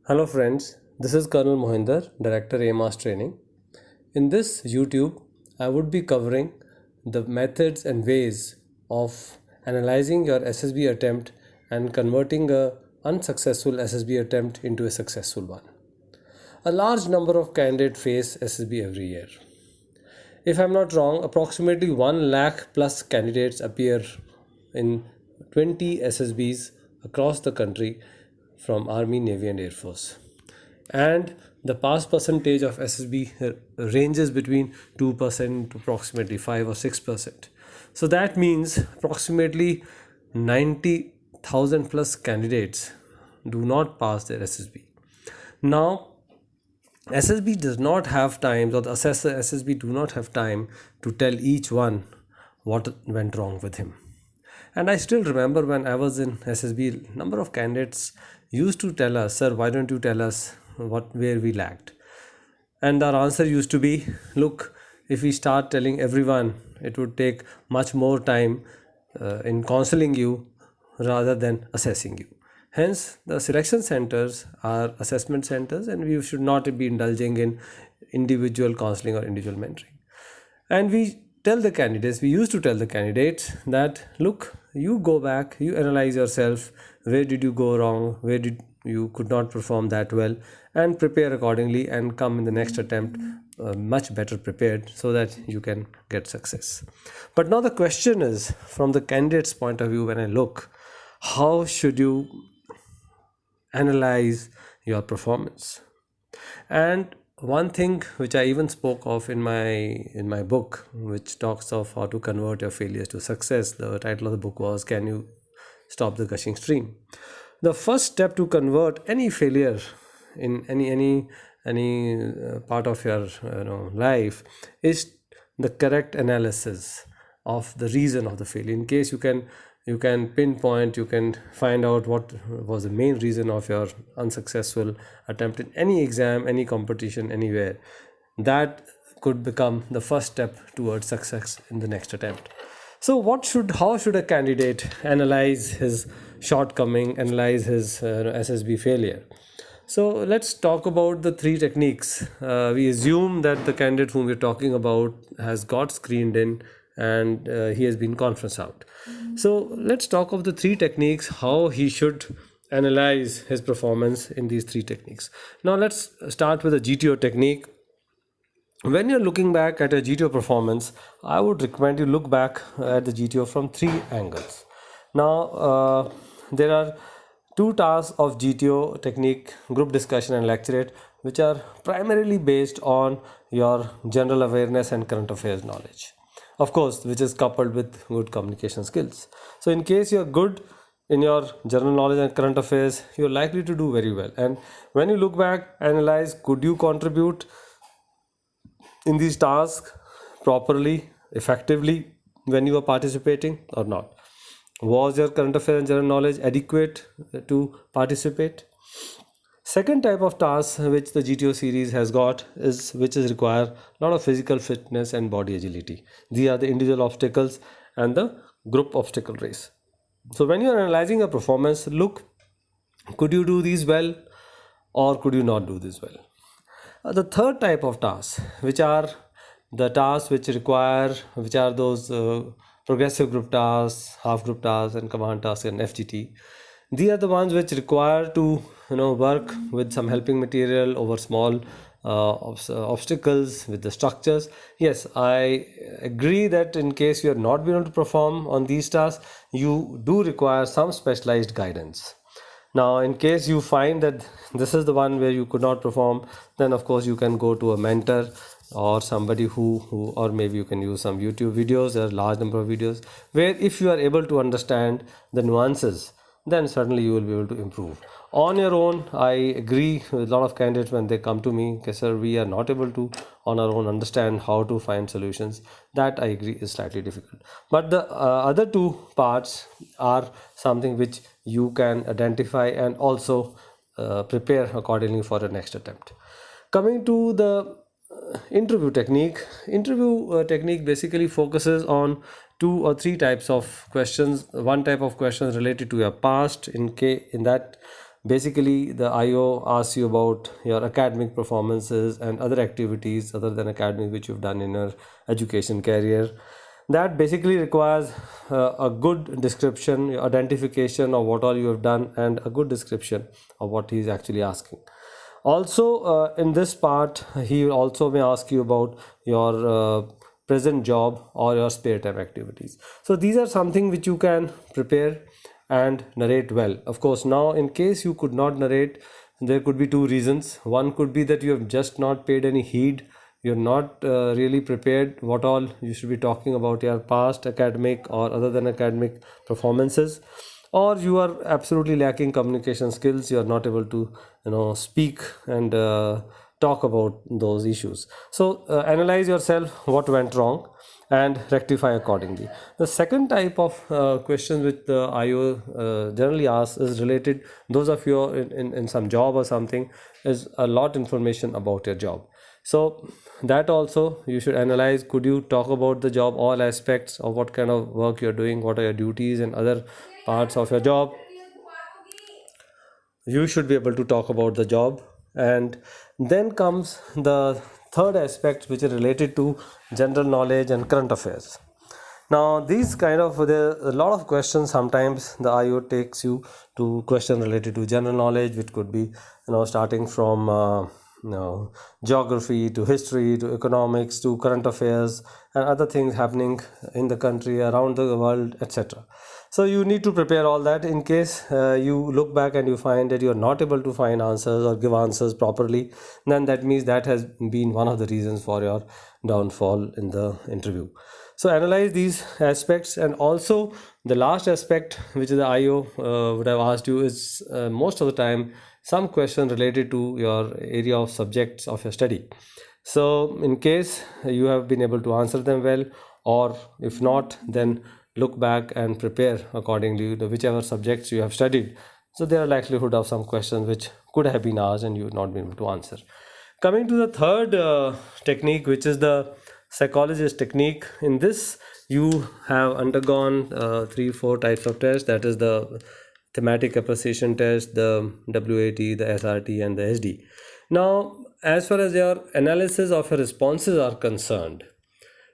Hello friends, this is Colonel Mohinder, Director AMAS Training. In this YouTube, I would be covering the methods and ways of analyzing your SSB attempt and converting a unsuccessful SSB attempt into a successful one. A large number of candidates face SSB every year. If I'm not wrong, approximately 1 lakh plus candidates appear in 20 SSBs across the country from Army, Navy and Air Force. And the pass percentage of SSB ranges between 2% to approximately 5 or 6%. So that means approximately 90,000 plus candidates do not pass their SSB. Now, SSB does not have time, or the assessor SSB do not have time to tell each one what went wrong with him. And I still remember when I was in SSB, number of candidates used to tell us, sir, why don't you tell us where we lagged? And our answer used to be, look, if we start telling everyone, it would take much more time in counseling you rather than assessing you. Hence, the selection centers are assessment centers, and we should not be indulging in individual counseling or individual mentoring. And we used to tell the candidates that, look, you go back, you analyze yourself, where did you go wrong, where did you could not perform that well, and prepare accordingly and come in the next attempt much better prepared so that you can get success. But now the question is, from the candidate's point of view, when I look, how should you analyze your performance? And one thing which I even spoke of in my book, which talks of how to convert your failures to success, the title of the book was, Can You Stop the Gushing Stream? The first step to convert any failure in any part of your life is the correct analysis of the reason of the failure. In case you can pinpoint, you can find out what was the main reason of your unsuccessful attempt in any exam, any competition, anywhere. That could become the first step towards success in the next attempt. So how should a candidate analyze his shortcoming, analyze his SSB failure? So let's talk about the 3 techniques. We assume that the candidate whom we're talking about has got screened in and he has been conference out. So let's talk of the 3 techniques, how he should analyze his performance in these 3 techniques. Now let's start with the Gto technique. When you're looking back at a Gto performance, I would recommend you look back at the Gto from 3 angles. Now there are 2 tasks of Gto technique, group discussion and lecturate, which are primarily based on your general awareness and current affairs knowledge. Of course, which is coupled with good communication skills. So in case you're good in your general knowledge and current affairs, you're likely to do very well. And when you look back, analyze, could you contribute in these tasks properly, effectively when you are participating or not? Was your current affairs and general knowledge adequate to participate? Second type of task which the Gto series has got which require a lot of physical fitness and body agility. These are the individual obstacles and the group obstacle race. So when you are analyzing a performance, look, could you do these well or could you not do this well? The third type of tasks, which are the tasks which are those progressive group tasks, half group tasks and command tasks and FGT. These are the ones which require to work with some helping material over small obstacles with the structures. Yes, I agree that in case you are not able to perform on these tasks, you do require some specialized guidance. Now, in case you find that this is the one where you could not perform, then of course you can go to a mentor or somebody who or maybe you can use some YouTube videos. There are a large number of videos where if you are able to understand the nuances, then certainly you will be able to improve. On your own, I agree with a lot of candidates when they come to me, okay, sir, we are not able to on our own understand how to find solutions. That I agree is slightly difficult. But the other 2 parts are something which you can identify and also prepare accordingly for the next attempt. Coming to the interview technique basically focuses on 2 or 3 types of questions. One type of questions related to your past. In that Basically, the IO asks you about your academic performances and other activities other than academic which you've done in your education career. That basically requires a good description, identification of what all you have done, and a good description of what he is actually asking. Also, in this part, he also may ask you about your present job or your spare time activities. So these are something which you can prepare and narrate well. Of course, now in case you could not narrate, there could be two reasons. One could be that you have just not paid any heed, you're not really prepared what all you should be talking about your past academic or other than academic performances, or you are absolutely lacking communication skills, you are not able to speak and talk about those issues. So analyze yourself what went wrong and rectify accordingly. The second type of questions which the IO generally asks is related, those of you in some job or something, is a lot information about your job. So that also you should analyze. Could you talk about the job, all aspects of what kind of work you're doing, what are your duties and other parts of your job? You should be able to talk about the job. And then comes the third aspect, which is related to general knowledge and current affairs. Now these kind of, there are a lot of questions. Sometimes the IO takes you to question related to general knowledge, which could be starting from geography to history to economics to current affairs and other things happening in the country, around the world, etc. So you need to prepare all that. In case you look back and you find that you are not able to find answers or give answers properly, then that means that has been one of the reasons for your downfall in the interview. So analyze these aspects. And also the last aspect which the IO would have asked you is most of the time some question related to your area of subjects of your study. So in case you have been able to answer them well, or if not, then look back and prepare accordingly to whichever subjects you have studied. So there are likelihood of some questions which could have been asked and you would not be able to answer. Coming to the third technique, which is the psychologist technique. In this, you have undergone 3-4 types of tests. That is the thematic appreciation test, the WAT, the SRT, and the SD. Now, as far as your analysis of your responses are concerned,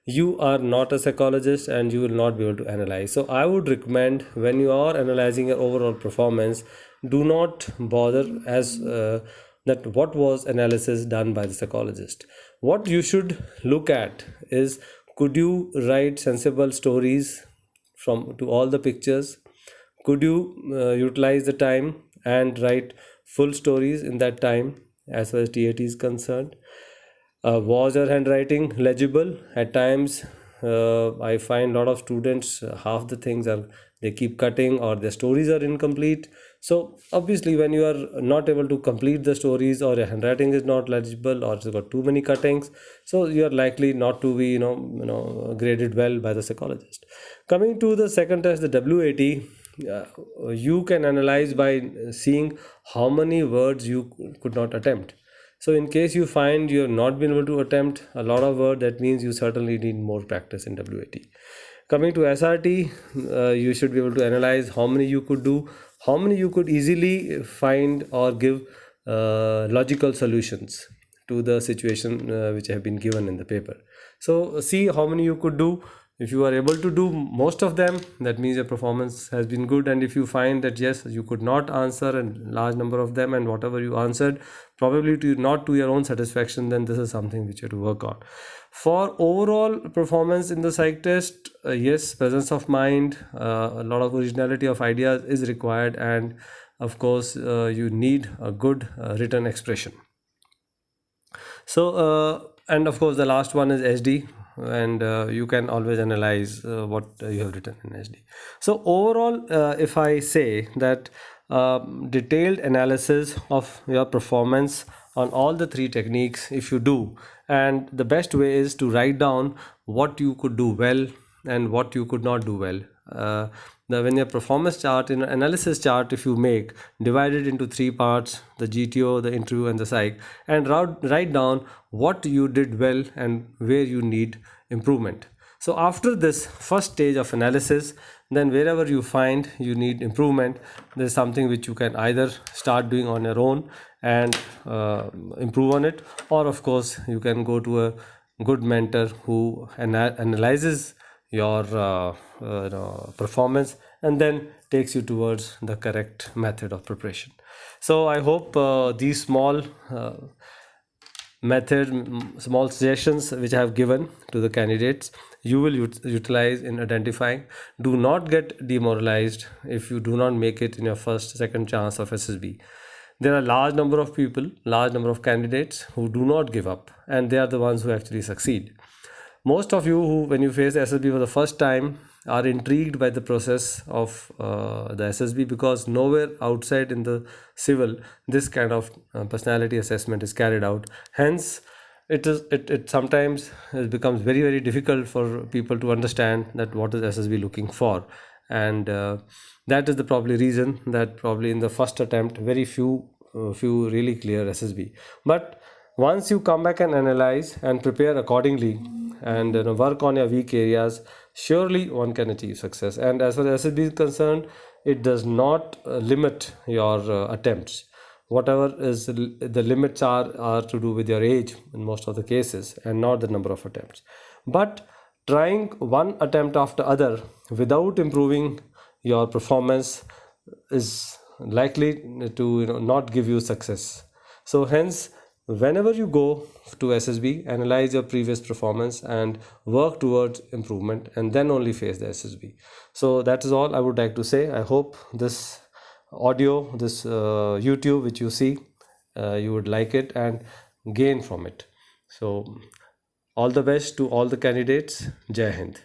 you are not a psychologist and you will not be able to analyze. So I would recommend, when you are analyzing your overall performance, do not bother as that what was analysis done by the psychologist. What you should look at is, could you write sensible stories to all the pictures? Could you utilize the time and write full stories in that time as far as TAT is concerned? Was your handwriting legible? At times I find a lot of students, half the things are, they keep cutting or their stories are incomplete. So obviously when you are not able to complete the stories, or your handwriting is not legible, or it's got too many cuttings, so you are likely not to be graded well by the psychologist. Coming to the second test, the WAT, you can analyze by seeing how many words you could not attempt. So in case you find you have not been able to attempt a lot of words, that means you certainly need more practice in WAT. Coming to SRT, you should be able to analyze how many you could do, how many you could easily find or give logical solutions to the situation which have been given in the paper. So see how many you could do. If you are able to do most of them, that means your performance has been good. And if you find that yes, you could not answer a large number of them, and whatever you answered probably not to your own satisfaction, then this is something which you have to work on. For overall performance in the psych test, yes, presence of mind, a lot of originality of ideas is required, and of course you need a good written expression. So and of course the last one is SD, and you can always analyze what you have written in SD. So overall, if I say that detailed analysis of your performance on all the three techniques, if you do, and the best way is to write down what you could do well and what you could not do well. When your performance chart, in an analysis chart, if you make, divide it into three parts, the GTO, the interview, and the psych, and write down what you did well and where you need improvement. So after this first stage of analysis, then wherever you find you need improvement, there's something which you can either start doing on your own and improve on it, or of course you can go to a good mentor who analyzes your performance and then takes you towards the correct method of preparation. So I hope these small small suggestions which I have given to the candidates, you will utilize in identifying. Do not get demoralized if you do not make it in your first second chance of SSB. There are large number of people, large number of candidates who do not give up, and they are the ones who actually succeed. Most of you who, when you face SSB for the first time, are intrigued by the process of the SSB, because nowhere outside in the civil this kind of personality assessment is carried out. Hence it sometimes becomes very difficult for people to understand that what is SSB looking for, and that is the probably reason that probably in the first attempt very few really clear SSB. But once you come back and analyze and prepare accordingly and work on your weak areas, surely one can achieve success. And as far as SSB is concerned, it does not limit your attempts. Whatever is the limits are to do with your age in most of the cases, and not the number of attempts. But trying one attempt after other without improving your performance is likely to not give you success. So hence, whenever you go to SSB, analyze your previous performance and work towards improvement, and then only face the SSB. So that is all I would like to say. I hope this audio, this YouTube which you see, you would like it and gain from it. So all the best to all the candidates. Jai Hind.